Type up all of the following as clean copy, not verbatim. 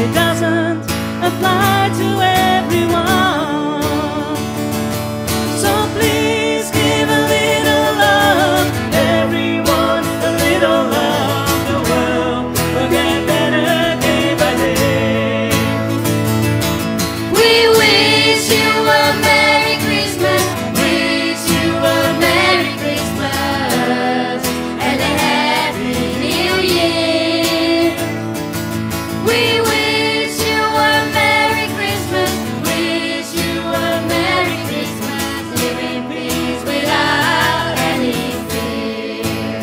it doesn't apply to everyone. So please give a little love, everyone a little love. The world will get better day by day. We wish you a Merry Christmas, wish you a Merry Christmas and a Happy New Year. We wish you a Merry Christmas, wish you a Merry Christmas, live in peace without any fear.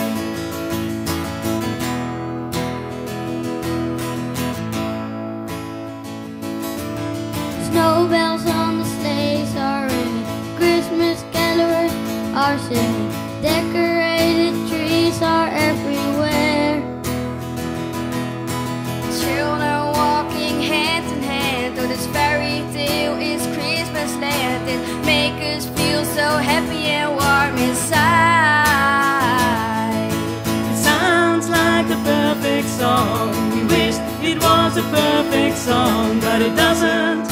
Snowbells on the sleighs are ringing, Christmas carolers are singing, decorated trees are everywhere. Children walking hand in hand, though this fairy tale is Christmas land, it makes us feel so happy and warm inside. It sounds like a perfect song. We wish it was a perfect song, but it doesn't